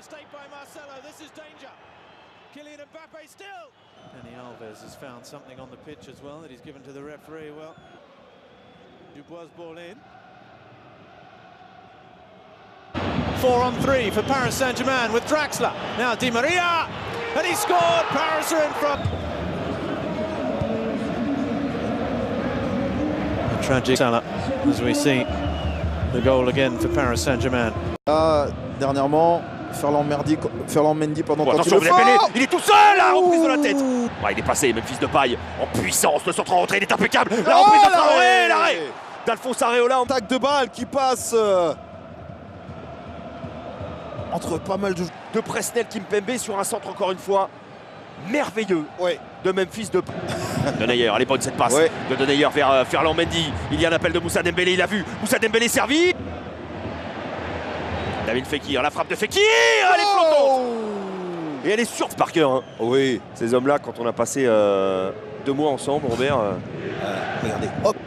mistake by Marcelo. This is danger. Kylian Mbappe still. Dani Alves has found something on the pitch as well that he's given to the referee. Well, Dubois' ball in. 4-on-3 for Paris Saint-Germain with Draxler. Now Di Maria, and he scored. Paris are in front. A tragic Salah, as we see the goal again for Paris Saint-Germain. Dernièrement, Ferland Mendy pendant quand attention, il est tout seul, la reprise de la tête. Ouais, il est passé, Memphis Depay en puissance, le centre en rentrée, il est impeccable. La reprise de Traoré, l'arrêt d'Alphonse Areola. En tac de balle qui passe entre pas mal de Presnel Kimpembe sur un centre encore une fois merveilleux de Memphis Depay. Denayer, elle est bonne cette passe de Denayer vers Ferland Mendy. Il y a un appel de Moussa Dembélé, il a vu Moussa Dembélé servi. David Fekir, la frappe de Fekir, elle est flottante. Et elle est sur Parker. Hein. Oui. Ces hommes-là, quand on a passé 2 mois ensemble, Robert. Regardez, hop.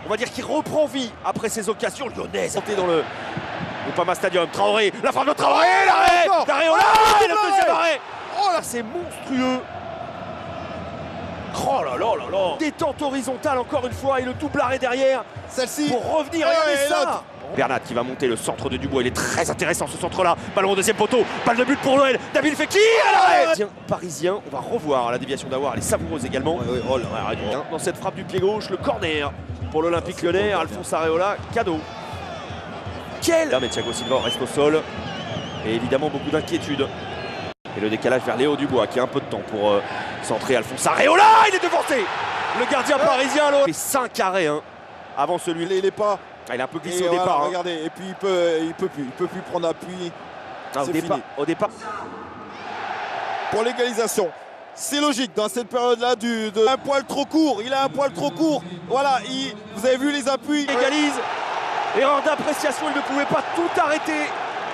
On va dire qu'il reprend vie après ces occasions lyonnaises. Dans le Groupama Stadium, Traoré, la frappe de Traoré, l'arrêt d'Areola, et le deuxième arrêt. Oh là, c'est monstrueux. Oh là là là là. Détente horizontale encore une fois et le double arrêt derrière. Celle-ci. Pour revenir, regardez ça. Bernat qui va monter le centre de Dubois, il est très intéressant ce centre-là. Ballon au deuxième poteau, balle de but pour l'OL. David Fekir à l'arrêt. Parisien, on va revoir la déviation d'Aouar, elle est savoureuse également. Dans cette frappe du pied gauche, le corner pour l'Olympique Lyonnais. Alphonse Areola, cadeau. Quel là, mais Thiago Silva reste au sol. Et évidemment beaucoup d'inquiétude. Et le décalage vers Léo Dubois qui a un peu de temps pour centrer Alphonse Areola. Il est devancé. Le gardien parisien alors. Il fait 5 arrêts avant celui-là. Il est pas. Ah, il a un peu glissé au départ. Regardez, et puis il peut plus prendre appui. Au départ. Pour l'égalisation, c'est logique dans cette période-là un poil trop court. Il a un poil trop court. Voilà, vous avez vu les appuis. Il égalise. Erreur d'appréciation, il ne pouvait pas tout arrêter.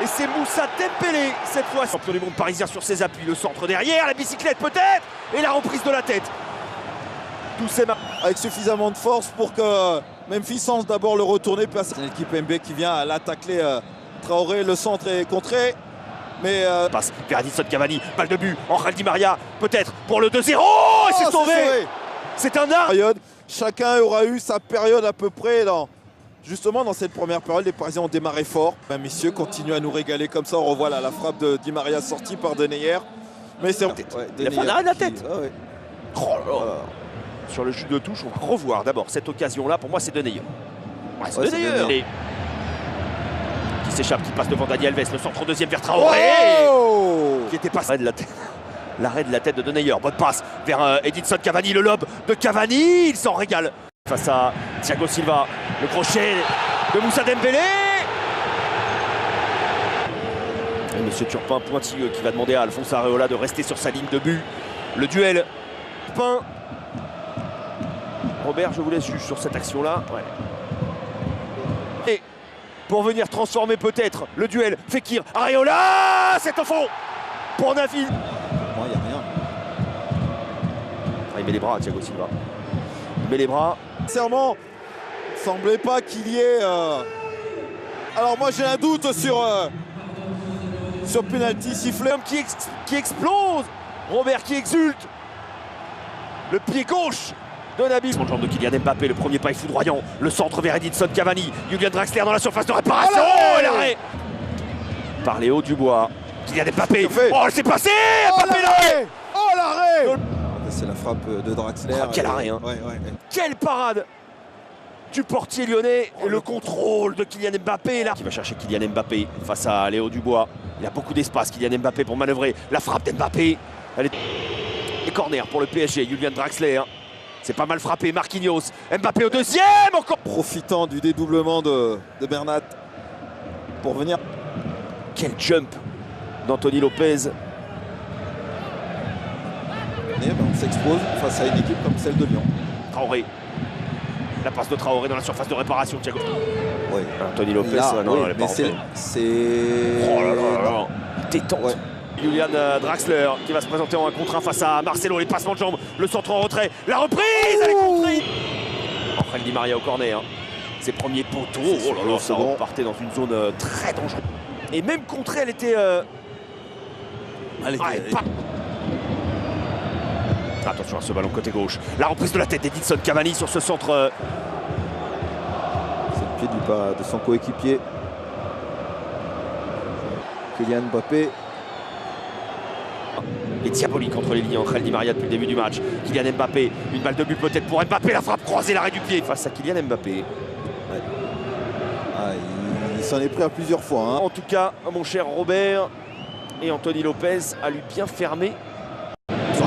Et c'est Moussa Dembélé cette fois. Champion du monde parisien sur ses appuis. Le centre derrière, la bicyclette peut-être. Et la reprise de la tête. Tous ces avec suffisamment de force pour que Memphis sens d'abord le retourner. C'est l'équipe MB qui vient à l'attaquer. Traoré, le centre est contré. Mais passe vers Edinson Cavani, balle de but, Angel Di Maria, peut-être pour le 2-0. Et c'est sauvé. C'est un art. Chacun aura eu sa période à peu près justement dans cette première période. Les Parisiens ont démarré fort. Messieurs continuent à nous régaler comme ça. On revoit là la frappe de Di Maria sortie par Denayer. Mais c'est il a fait un arrêt de la tête. Oh là là. Sur le jus de touche, on va revoir d'abord cette occasion-là. Pour moi, c'est Denayer. C'est Denayer. Qui s'échappe, qui passe devant Dani Alves. Le centre deuxième vers Traoré. Qui était passé. L'arrêt de la tête de Denayer. Bonne passe vers Edinson Cavani. Le lob de Cavani. Il s'en régale. Face à Thiago Silva. Le crochet de Moussa Dembélé. Et Monsieur Turpin pointilleux qui va demander à Alphonse Areola de rester sur sa ligne de but. Le duel. Turpin. Robert, je vous laisse juge sur cette action-là. Et pour venir transformer peut-être le duel, Fekir, Areola, c'est au fond pour Nafi. Moi, il n'y a rien. Il met les bras, Thiago Silva. Il met les bras. Sincèrement, il ne semblait pas qu'il y ait... Alors moi, j'ai un doute sur penalty sifflé. Qui explose, Robert qui exulte. Le pied gauche de Nabil. Le jambe de Kylian Mbappé, le premier pas est foudroyant. Le centre vers Edinson Cavani. Julian Draxler dans la surface de réparation. Oh, l'arrêt par Léo Dubois. Kylian Mbappé. Oh, c'est passé. Mbappé, l'arrêt. Oh, l'arrêt. C'est la frappe de Draxler. Oh, quel arrêt, hein. Quelle parade du portier lyonnais. Et le contrôle de Kylian Mbappé là. Qui va chercher Kylian Mbappé face à Léo Dubois. Il a beaucoup d'espace, Kylian Mbappé, pour manœuvrer. La frappe d'Mbappé. Elle est... Et corner pour le PSG, Julian Draxler. C'est pas mal frappé, Marquinhos. Mbappé au deuxième, encore. Profitant du dédoublement de Bernat pour venir. Quel jump d'Anthony Lopez. Et on s'expose face à une équipe comme celle de Lyon. Traoré. La passe de Traoré dans la surface de réparation, Thiago. Oui. Anthony Lopez, là, non, elle est pas c'est... Oh là là là. Détente. Julian Draxler qui va se présenter en un contre 1 face à Marcelo, les passements de jambes, le centre en retrait, la reprise, elle est contrée. Angel Di Maria au corner, ses premiers poteaux, oh là là, ça repartait dans une zone très dangereuse. Et même contrée, elle était Allez, Ouais, allez. Attention à ce ballon côté gauche. La reprise de la tête d'Edinson Cavani sur ce centre. C'est le pied du pas de son coéquipier. Kylian Mbappé. Et diabolique entre les lignes entre Di Maria depuis le début du match. Kylian Mbappé, une balle de but peut-être pour Mbappé, la frappe croisée, l'arrêt du pied face à Kylian Mbappé. Ah, il s'en est pris à plusieurs fois. Hein. En tout cas, mon cher Robert et Anthony Lopez a lui bien fermé.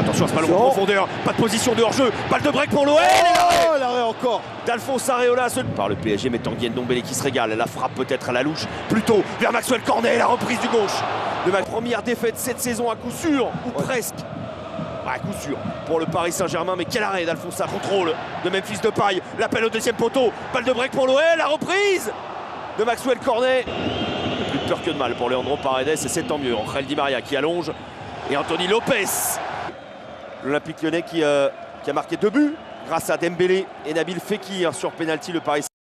Attention à ce ballon en profondeur, pas de position de hors-jeu, balle de break pour l'OL. Oh, l'arrêt encore d'Alphonse Areola par le PSG, mais Tanguy Ndombele qui se régale. La frappe peut-être à la louche, plutôt vers Maxwell Cornet, la reprise du gauche. De ma première défaite cette saison à coup sûr, ou presque. À coup sûr pour le Paris Saint-Germain, mais quel arrêt d'Alphonse Areola. Contrôle de Memphis Depay, l'appel au deuxième poteau, balle de break pour l'OL, la reprise de Maxwell Cornet. Plus de peur que de mal pour Leandro Paredes, et c'est tant mieux. Angel Di Maria qui allonge, et Anthony Lopez. L'Olympique Lyonnais qui a marqué 2 buts grâce à Dembélé et Nabil Fekir sur pénalty. Le Paris